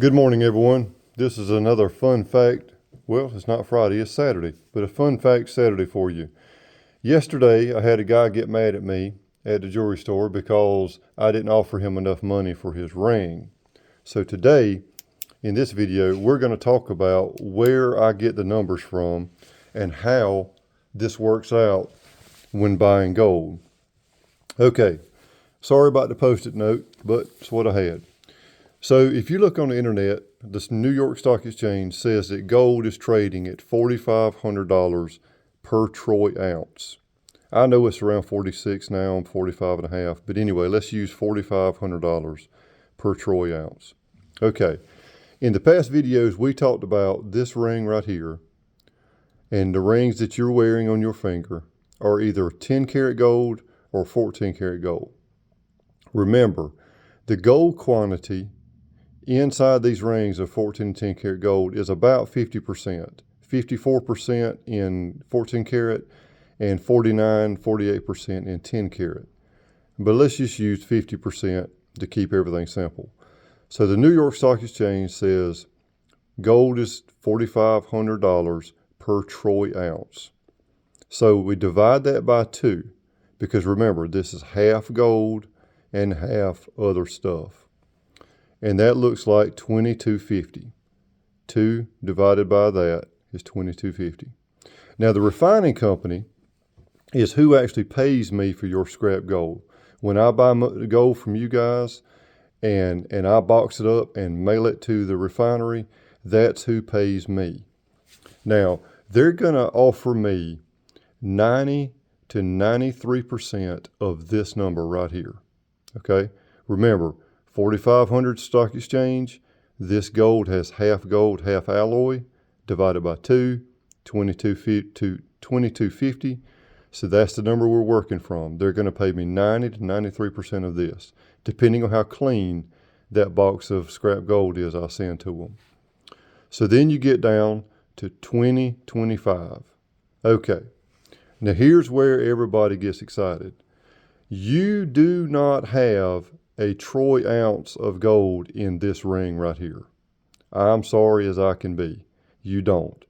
Good morning, everyone. This is another fun fact. Well, it's not Friday, it's Saturday, but a fun fact Saturday for you. Yesterday, I had a guy get mad at me at the jewelry store because I didn't offer him enough money for his ring. So today, in this video, we're going to talk about where I get the numbers from and how this works out when buying gold. Okay, sorry about the post-it note, but it's what I had. So if you look on the internet, this New York Stock Exchange says that gold is trading at $4,500 per troy ounce. I know it's around 46 now, I'm 45 and a half, but anyway, let's use $4,500 per troy ounce. Okay, in the past videos, we talked about this ring right here, and the rings that you're wearing on your finger are either 10 karat gold or 14 karat gold. Remember, the gold quantity inside these rings of 14 and 10 karat gold is about 50%, 54% in 14 karat and 48% in 10 karat. But let's just use 50% to keep everything simple. So the New York Stock Exchange says gold is $4,500 per troy ounce. So we divide that by 2 because remember, this is half gold and half other stuff. And that looks like $22.50. 2 divided by that is $22.50. Now the refining company is who actually pays me for your scrap gold. When I buy gold from you guys and I box it up and mail it to the refinery, that's who pays me. Now they're gonna offer me 90 to 93% of this number right here, okay? Remember, 4,500 stock exchange, this gold has half gold, half alloy, divided by 2, 22.50. So that's the number we're working from. They're going to pay me 90 to 93% of this, depending on how clean that box of scrap gold is I send to them. So then you get down to 20.25. Okay, now here's where everybody gets excited. You do not have a troy ounce of gold in this ring right here. I'm sorry as I can be. You don't.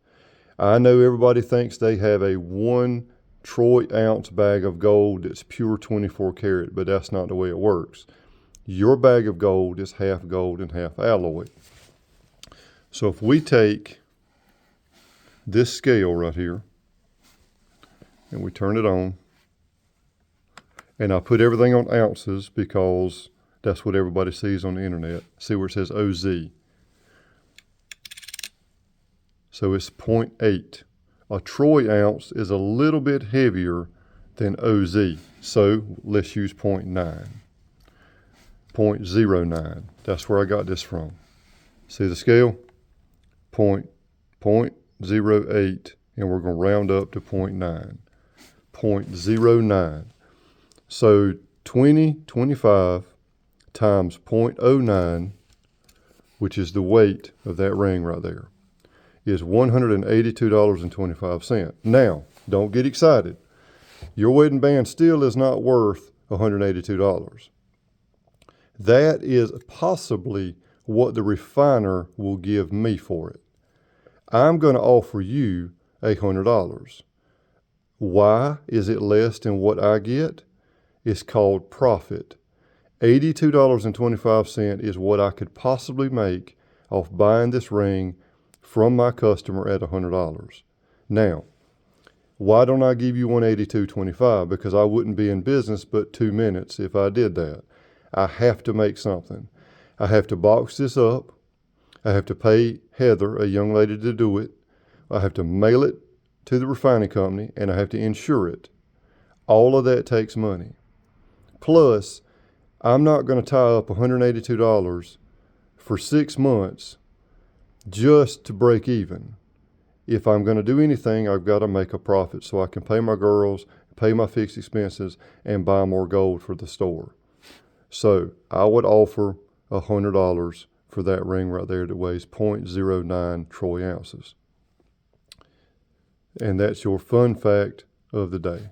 I know everybody thinks they have a 1 troy ounce bag of gold that's pure 24 karat, but that's not the way it works. Your bag of gold is half gold and half alloy. So if we take this scale right here and we turn it on, and I put everything on ounces because that's what everybody sees on the internet. See where it says OZ. So it's 0.8. A troy ounce is a little bit heavier than OZ. So let's use 0.9. 0.09. That's where I got this from. See the scale? 0.08, and we're going to round up to 0.9. 0.09. So 20.25 times 0.09, which is the weight of that ring right there, is $182.25. Now, don't get excited. Your wedding band still is not worth $182. That is possibly what the refiner will give me for it. I'm going to offer you $100. Why is it less than what I get? It's called profit. $82.25 is what I could possibly make off buying this ring from my customer at $100. Now, why don't I give you $182.25? Because I wouldn't be in business but 2 minutes if I did that. I have to make something. I have to box this up. I have to pay Heather, a young lady, to do it. I have to mail it to the refining company, and I have to insure it. All of that takes money. Plus, I'm not going to tie up $182 for 6 months just to break even. If I'm going to do anything, I've got to make a profit so I can pay my girls, pay my fixed expenses, and buy more gold for the store. So I would offer $100 for that ring right there that weighs 0.09 troy ounces. And that's your fun fact of the day.